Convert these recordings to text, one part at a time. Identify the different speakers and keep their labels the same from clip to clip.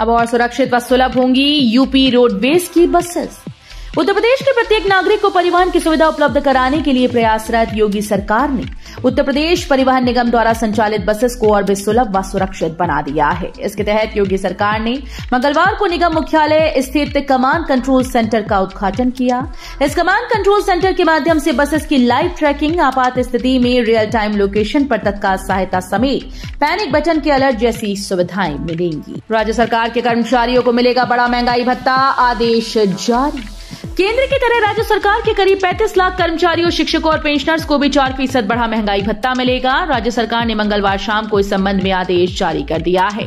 Speaker 1: अब और सुरक्षित व सुलभ होंगी यूपी रोडवेज की बसेस। उत्तर प्रदेश के प्रत्येक नागरिक को परिवहन की सुविधा उपलब्ध कराने के लिए प्रयासरत योगी सरकार ने उत्तर प्रदेश परिवहन निगम द्वारा संचालित बसेस को और भी सुलभ व सुरक्षित बना दिया है। इसके तहत योगी सरकार ने मंगलवार को निगम मुख्यालय स्थित कमांड कंट्रोल सेंटर का उद्घाटन किया। इस कमांड कंट्रोल सेंटर के माध्यम से बसेस की लाइव ट्रैकिंग, आपात स्थिति में रियल टाइम लोकेशन पर तत्काल सहायता समेत पैनिक बटन के अलर्ट जैसी सुविधाएं मिलेंगी। राज्य सरकार के कर्मचारियों को मिलेगा बड़ा महंगाई भत्ता, आदेश जारी। केंद्र की तरह राज्य सरकार के करीब 35 लाख कर्मचारियों, शिक्षकों और पेंशनर्स को भी 4% बढ़ा महंगाई भत्ता मिलेगा। राज्य सरकार ने मंगलवार शाम को इस संबंध में आदेश जारी कर दिया है।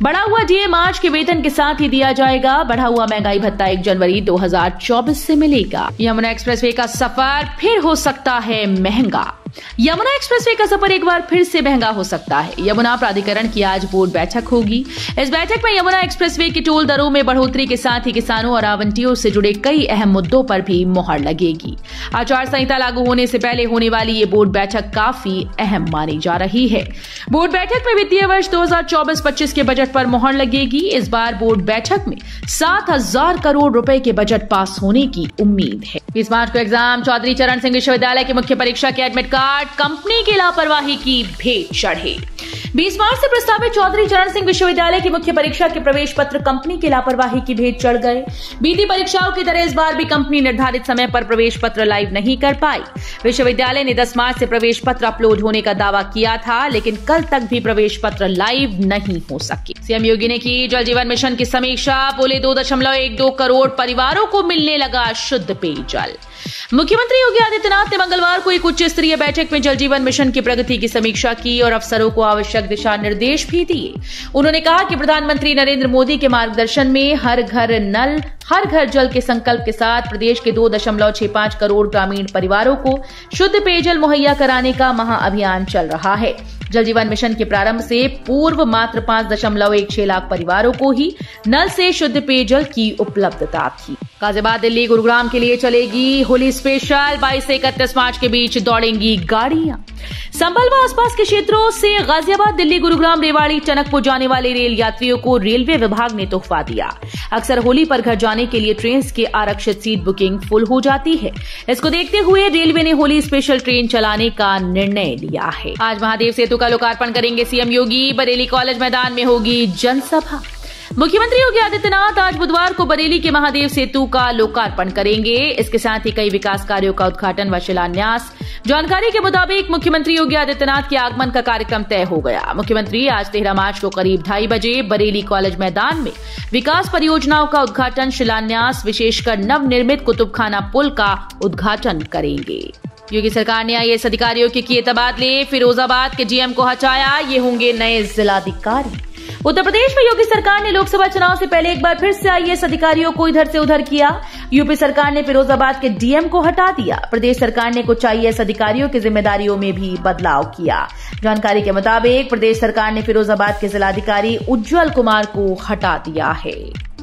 Speaker 1: बढ़ा हुआ डीए मार्च के वेतन के साथ ही दिया जाएगा। बढ़ा हुआ महंगाई भत्ता 1 जनवरी 2024 से मिलेगा। यमुना एक्सप्रेसवे का सफर फिर हो सकता है महंगा। यमुना एक्सप्रेसवे का सफर एक बार फिर से महंगा हो सकता है। यमुना प्राधिकरण की आज बोर्ड बैठक होगी। इस बैठक में यमुना एक्सप्रेसवे की टोल दरों में बढ़ोतरी के साथ ही किसानों और आवंटियों से जुड़े कई अहम मुद्दों पर भी मोहर लगेगी। आचार संहिता लागू होने से पहले होने वाली ये बोर्ड बैठक काफी अहम मानी जा रही है। बोर्ड बैठक में वित्तीय वर्ष 2024-25 के बजट पर मोहर लगेगी। इस बार बोर्ड बैठक में 7,000 करोड़ रुपए के बजट पास होने की उम्मीद है। 20 मार्च को एग्जाम, चौधरी चरण सिंह विश्वविद्यालय की मुख्य परीक्षा के एडमिट कार्ड कंपनी की लापरवाही की भेंट चढ़े। 20 मार्च से प्रस्तावित चौधरी चरण सिंह विश्वविद्यालय की मुख्य परीक्षा के प्रवेश पत्र कंपनी की लापरवाही की भेंट चढ़ गए। बीती परीक्षाओं की तरह इस बार भी कंपनी निर्धारित समय पर प्रवेश पत्र लाइव नहीं कर पाई। विश्वविद्यालय ने 10 मार्च से प्रवेश पत्र अपलोड होने का दावा किया था, लेकिन कल तक भी प्रवेश पत्र लाइव नहीं हो सके। सीएम योगी ने की जल जीवन मिशन की समीक्षा, बोले 2.12 करोड़ परिवारों को मिलने लगा शुद्ध पेयजल। मुख्यमंत्री योगी आदित्यनाथ ने मंगलवार को एक उच्च स्तरीय बैठक में जल जीवन मिशन की प्रगति की समीक्षा की और अफसरों को आवश्यक दिशा निर्देश भी दिए। उन्होंने कहा कि प्रधानमंत्री नरेंद्र मोदी के मार्गदर्शन में हर घर नल, हर घर जल के संकल्प के साथ प्रदेश के 2.65 करोड़ ग्रामीण परिवारों को शुद्ध पेयजल मुहैया कराने का महाअभियान चल रहा है। जल जीवन मिशन के प्रारंभ से पूर्व मात्र 5.16 लाख परिवारों को ही नल से शुद्ध पेयजल की उपलब्धता थी। गाजियाबाद दिल्ली गुरुग्राम के लिए चलेगी होली स्पेशल। 22 से 31 मार्च के बीच दौड़ेंगी गाड़ियां। संभल व आसपास के क्षेत्रों से गाजियाबाद दिल्ली गुरुग्राम रेवाड़ी टनकपुर जाने वाले रेल यात्रियों को रेलवे विभाग ने तोहफा दिया। अक्सर होली पर घर जाने के लिए ट्रेन की आरक्षित सीट बुकिंग फुल हो जाती है। इसको देखते हुए रेलवे ने होली स्पेशल ट्रेन चलाने का निर्णय लिया है। आज महादेव सेतु का लोकार्पण करेंगे सीएम योगी। बरेली कॉलेज मैदान में होगी जनसभा। मुख्यमंत्री योगी आदित्यनाथ आज बुधवार को बरेली के महादेव सेतु का लोकार्पण करेंगे। इसके साथ ही कई विकास कार्यों का उद्घाटन व शिलान्यास। जानकारी के मुताबिक मुख्यमंत्री योगी आदित्यनाथ के आगमन का कार्यक्रम तय हो गया। मुख्यमंत्री आज 13 मार्च को करीब 2:30 बजे बरेली कॉलेज मैदान में विकास परियोजनाओं का उद्घाटन, शिलान्यास, विशेषकर नवनिर्मित कुतुबखाना पुल का उद्घाटन करेंगे। योगी सरकार ने आईएएस अधिकारियों के किए तबादले। फिरोजाबाद के डीएम को हटाया, ये होंगे नए जिलाधिकारी। उत्तर प्रदेश में योगी सरकार ने लोकसभा चुनाव से पहले एक बार फिर से आईएएस अधिकारियों को इधर से उधर किया। यूपी सरकार ने फिरोजाबाद के डीएम को हटा दिया। प्रदेश सरकार ने कुछ आईएएस अधिकारियों की जिम्मेदारियों में भी बदलाव किया। जानकारी के मुताबिक प्रदेश सरकार ने फिरोजाबाद के जिलाधिकारी उज्जवल कुमार को हटा दिया है।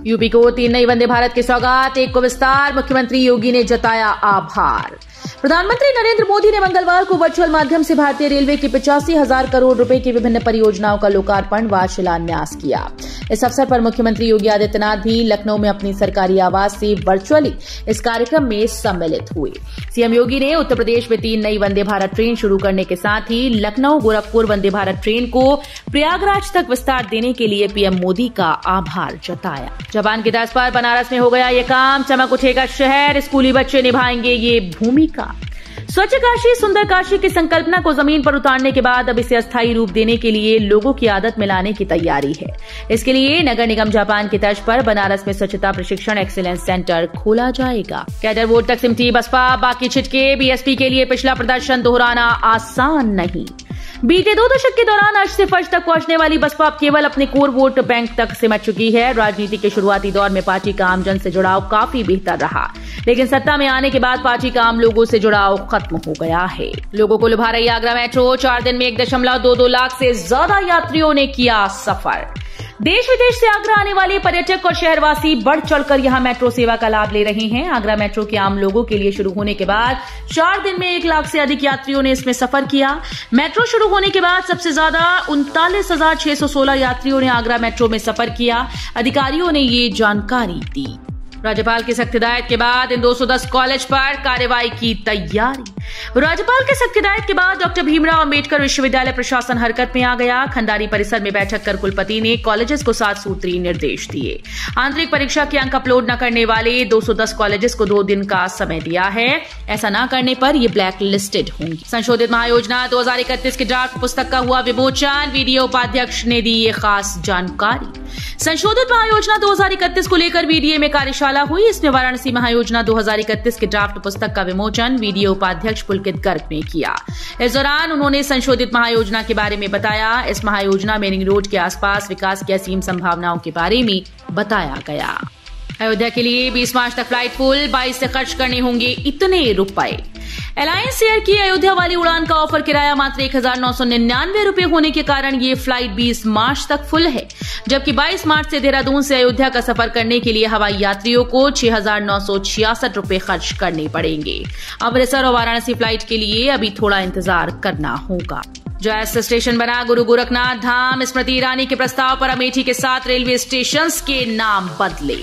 Speaker 1: यूपी को 3 नई वंदे भारत की सौगात, 1 को विस्तार। मुख्यमंत्री योगी ने जताया आभार। प्रधानमंत्री नरेंद्र मोदी ने मंगलवार को वर्चुअल माध्यम से भारतीय रेलवे की 85,000 करोड़ रुपए की विभिन्न परियोजनाओं का लोकार्पण व शिलान्यास किया। इस अवसर पर मुख्यमंत्री योगी आदित्यनाथ भी लखनऊ में अपनी सरकारी आवास से वर्चुअली इस कार्यक्रम में सम्मिलित हुए। सीएम योगी ने उत्तर प्रदेश में 3 नई वंदे भारत ट्रेन शुरू करने के साथ ही लखनऊ गोरखपुर वंदे भारत ट्रेन को प्रयागराज तक विस्तार देने के लिए पीएम मोदी का आभार जताया। जापान की तर्ज पर बनारस में हो गया ये काम, चमक उठेगा शहर, स्कूली बच्चे निभाएंगे ये भूमिका। स्वच्छ काशी सुंदर काशी की संकल्पना को जमीन पर उतारने के बाद अब इसे अस्थायी रूप देने के लिए लोगों की आदत में लाने की तैयारी है। इसके लिए नगर निगम जापान की तर्ज पर बनारस में स्वच्छता प्रशिक्षण एक्सीलेंस सेंटर खोला जाएगा। कैडर वोट तक सिमटी बसपा, बाकी छिटके। बीएसपी के लिए पिछला प्रदर्शन दोहराना आसान नहीं। बीते 2 दशक के दौरान अर्श से फर्श तक पहुंचने वाली बसपा अब केवल अपने कोर वोट बैंक तक सिमट चुकी है। राजनीति के शुरुआती दौर में पार्टी का आमजन से जुड़ाव काफी बेहतर रहा, लेकिन सत्ता में आने के बाद पार्टी का आम लोगों से जुड़ाव खत्म हो गया है। लोगों को लुभा रही आगरा मेट्रो। 4 दिन में 1.22 लाख से ज्यादा यात्रियों ने किया सफर। देश विदेश से आगरा आने वाले पर्यटक और शहरवासी बढ़ चढ़कर यहां मेट्रो सेवा का लाभ ले रहे हैं। आगरा मेट्रो के आम लोगों के लिए शुरू होने के बाद 4 दिन में 1 लाख से अधिक यात्रियों ने इसमें सफर किया। मेट्रो शुरू होने के बाद सबसे ज्यादा 39,616 यात्रियों ने आगरा मेट्रो में सफर किया। अधिकारियों ने ये जानकारी दी। राज्यपाल की सख्त हिदायत के बाद इन 210 कॉलेज पर कार्रवाई की तैयारी। राज्यपाल के सख्त हिदायत के बाद डॉक्टर भीमराव अंबेडकर विश्वविद्यालय प्रशासन हरकत में आ गया। खंडारी परिसर में बैठक कर कुलपति ने कॉलेजेस को 7 सूत्री निर्देश दिए। आंतरिक परीक्षा के अंक अपलोड न करने वाले 210 कॉलेजेस को 2 दिन का समय दिया है। ऐसा न करने पर ये ब्लैक लिस्टेड होंगी। संशोधित महायोजना 2031 के ड्राफ्ट पुस्तक का हुआ विमोचन। वीडीए उपाध्यक्ष ने दी ये खास जानकारी। संशोधित महायोजना 2031 को लेकर वीडीए में कार्यशाला हुई। इसमें वाराणसी महायोजना 2031 के ड्राफ्ट पुस्तक का विमोचन वीडीए उपाध्यक्ष पुलकित गर्ग ने किया। इस दौरान उन्होंने संशोधित महायोजना के बारे में बताया। इस महायोजना में रिंग रोड के आसपास विकास की असीम संभावनाओं के बारे में बताया गया। अयोध्या के लिए 20 मार्च तक फ्लाइट फुल, 22 से खर्च करने होंगे इतने रुपए। एलायंस एयर की अयोध्या वाली उड़ान का ऑफर किराया मात्र 1,999 रुपए होने के कारण ये फ्लाइट 20 मार्च तक फुल है, जबकि 22 मार्च से देहरादून से अयोध्या का सफर करने के लिए हवाई यात्रियों को 6,966 रुपए खर्च करने पड़ेंगे। अमृतसर और वाराणसी फ्लाइट के लिए अभी थोड़ा इंतजार करना होगा। जो स्टेशन बना गुरु गोरखनाथ धाम। स्मृति ईरानी के प्रस्ताव पर अमेठी के 7 रेलवे स्टेशन के नाम बदले।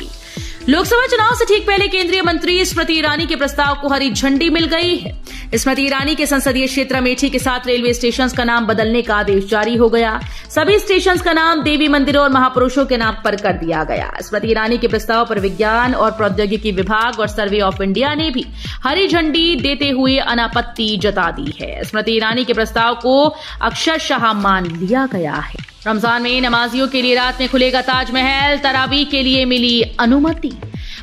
Speaker 1: लोकसभा चुनाव से ठीक पहले केंद्रीय मंत्री स्मृति ईरानी के प्रस्ताव को हरी झंडी मिल गई है। स्मृति ईरानी के संसदीय क्षेत्र अमेठी के 7 रेलवे स्टेशन का नाम बदलने का आदेश जारी हो गया। सभी स्टेशन का नाम देवी मंदिरों और महापुरुषों के नाम पर कर दिया गया। स्मृति ईरानी के प्रस्ताव पर विज्ञान और प्रौद्योगिकी विभाग और सर्वे ऑफ इंडिया ने भी हरी झंडी देते हुए अनापत्ति जता दी है। स्मृति ईरानी के प्रस्ताव को अक्षरशः मान लिया गया है। रमजान में नमाजियों के लिए रात में खुलेगा ताजमहल। तरावी के लिए मिली अनुमति।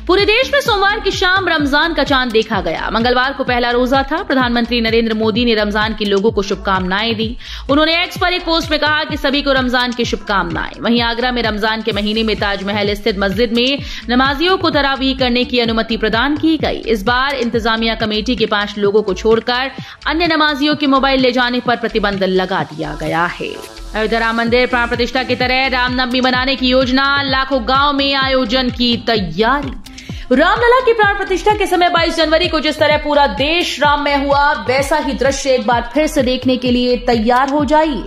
Speaker 1: पूरे देश में सोमवार की शाम रमजान का चांद देखा गया। मंगलवार को पहला रोजा था। प्रधानमंत्री नरेंद्र मोदी ने रमजान के लोगों को शुभकामनाएं दी। उन्होंने एक्स पर एक पोस्ट में कहा कि सभी को रमजान की शुभकामनाएं। वहीं आगरा में रमजान के महीने में ताजमहल स्थित मस्जिद में नमाजियों को तरावीह करने की अनुमति प्रदान की गई। इस बार इंतजामिया कमेटी के 5 लोगों को छोड़कर अन्य नमाजियों के मोबाइल ले जाने पर प्रतिबंध लगा दिया गया है। अयोध्या राम मंदिर प्राण प्रतिष्ठा की तरह रामनवमी मनाने की योजना। लाखों गांव में आयोजन की तैयारी। रामलला की प्राण प्रतिष्ठा के समय 22 जनवरी को जिस तरह पूरा देश राममय हुआ, वैसा ही दृश्य एक बार फिर से देखने के लिए तैयार हो जाइए।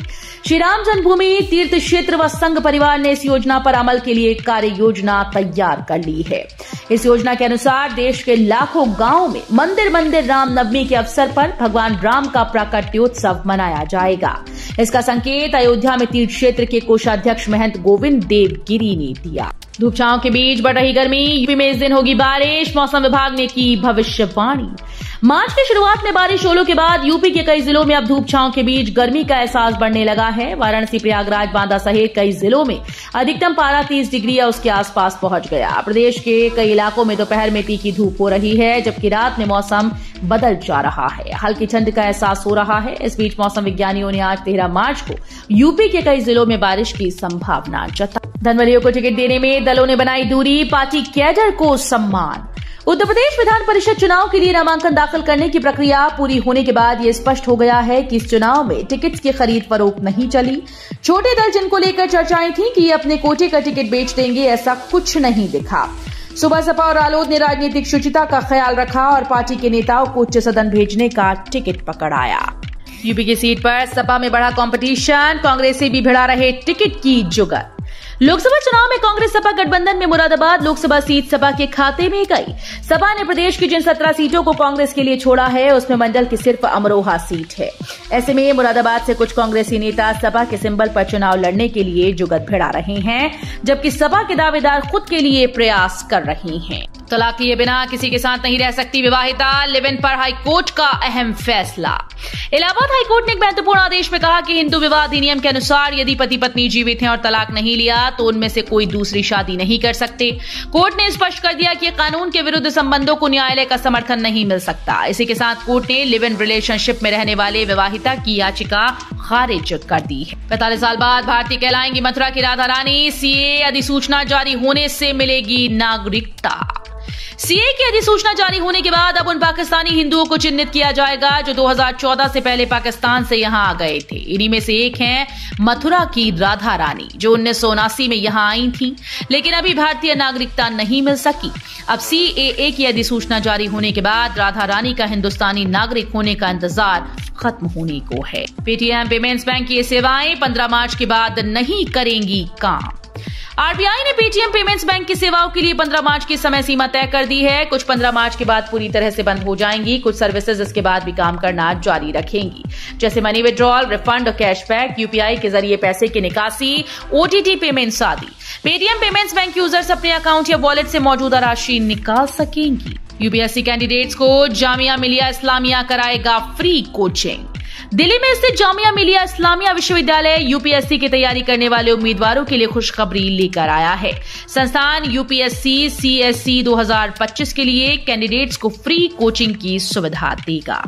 Speaker 1: श्री राम जन्मभूमि तीर्थ क्षेत्र व संघ परिवार ने इस योजना पर अमल के लिए कार्य योजना तैयार कर ली है। इस योजना के अनुसार देश के लाखों गांवों में मंदिर मंदिर रामनवमी के अवसर पर भगवान राम का प्राकट्योत्सव मनाया जाएगा। इसका संकेत अयोध्या में तीर्थ क्षेत्र के कोषाध्यक्ष महंत गोविंद देव गिरी ने दिया। धूप छांव के बीच बढ़ रही गर्मी। यूपी में इस दिन होगी बारिश। मौसम विभाग ने की भविष्यवाणी। मार्च की शुरुआत में बारिश होने के बाद यूपी के कई जिलों में अब धूप छांव के बीच गर्मी का एहसास बढ़ने लगा है। वाराणसी, प्रयागराज, बांदा सहित कई जिलों में अधिकतम पारा 30 डिग्री या उसके आसपास पहुंच गया। प्रदेश के कई इलाकों में दोपहर में तीखी धूप हो रही है, जबकि रात में मौसम बदल जा रहा है। हल्की ठंड का एहसास हो रहा है। इस बीच मौसम विज्ञानियों ने आज 13 मार्च को यूपी के कई जिलों में बारिश की संभावना जताई। धनवलियों को टिकट देने में दलों ने बनाई दूरी। पार्टी कैडर को सम्मान। उत्तर प्रदेश विधान परिषद चुनाव के लिए नामांकन दाखिल करने की प्रक्रिया पूरी होने के बाद ये स्पष्ट हो गया है कि इस चुनाव में टिकट्स की खरीद फरोख्त नहीं चली। छोटे दल जिनको लेकर चर्चाएं थी कि ये अपने कोटे का टिकट बेच देंगे, ऐसा कुछ नहीं दिखा। सुबह सपा और रालोद ने राजनीतिक शुचिता का ख्याल रखा और पार्टी के नेताओं को उच्च सदन भेजने का टिकट पकड़ाया। यूपी की सीट पर सपा में बढ़ा कंपटीशन। कांग्रेस से भी भिड़ा रहे टिकट की जुगत। लोकसभा चुनाव में कांग्रेस सपा गठबंधन में मुरादाबाद लोकसभा सीट सपा के खाते में गई। सपा ने प्रदेश की जिन 17 सीटों को कांग्रेस के लिए छोड़ा है, उसमें मंडल की सिर्फ अमरोहा सीट है। ऐसे में मुरादाबाद से कुछ कांग्रेसी नेता सपा के सिंबल पर चुनाव लड़ने के लिए जुगत भिड़ा रहे हैं, जबकि सपा के दावेदार खुद के लिए प्रयास कर रहे हैं। तलाक लिए बिना किसी के साथ नहीं रह सकती विवाहिता। लिव इन पर हाईकोर्ट का अहम फैसला। इलाहाबाद हाईकोर्ट ने एक महत्वपूर्ण आदेश में कहा कि हिंदू विवाह अधिनियम के अनुसार यदि पति पत्नी जीवित हैं और तलाक नहीं लिया तो उनमें से कोई दूसरी शादी नहीं कर सकते। कोर्ट ने स्पष्ट कर दिया कि कानून के विरुद्ध संबंधों को न्यायालय का समर्थन नहीं मिल सकता। इसी के साथ कोर्ट ने लिव इन रिलेशनशिप में रहने वाले विवाहिता की याचिका खारिज कर दी है। 45 साल बाद भारतीय कहलाएंगी मथुरा की राधा रानी। सीए अधिसूचना जारी होने से मिलेगी नागरिकता। सीए की अधिसूचना जारी होने के बाद अब उन पाकिस्तानी हिंदुओं को चिन्हित किया जाएगा जो 2014 से पहले पाकिस्तान से यहां आ गए थे। इन्हीं में से एक हैं मथुरा की राधा रानी, जो 1979 में यहां आई थी, लेकिन अभी भारतीय नागरिकता नहीं मिल सकी। अब सीएए की अधिसूचना जारी होने के बाद राधा रानी का हिंदुस्तानी नागरिक होने का इंतजार खत्म होने को है। पेटीएम पेमेंट्स बैंक की ये सेवाएं 15 मार्च के बाद नहीं करेंगी काम। आरबीआई ने पेटीएम पेमेंट्स बैंक की सेवाओं के लिए 15 मार्च की समय सीमा तय कर दी है। कुछ 15 मार्च के बाद पूरी तरह से बंद हो जाएंगी। कुछ सर्विसेज इसके बाद भी काम करना जारी रखेंगी, जैसे मनी विड्रॉल, रिफंड और कैशबैक, यूपीआई के जरिए पैसे की निकासी, ओटीटी पेमेंट्स आदि। पेटीएम पेमेंट्स बैंक यूजर्स अपने अकाउंट या वॉलेट से मौजूदा राशि निकाल सकेंगी। यूपीएससी कैंडिडेट्स को जामिया मिलिया इस्लामिया कराएगा फ्री कोचिंग। दिल्ली में स्थित जामिया मिलिया इस्लामिया विश्वविद्यालय यूपीएससी की तैयारी करने वाले उम्मीदवारों के लिए खुशखबरी लेकर आया है। संस्थान यूपीएससी सीएससी 2025 के लिए कैंडिडेट्स को फ्री कोचिंग की सुविधा देगा।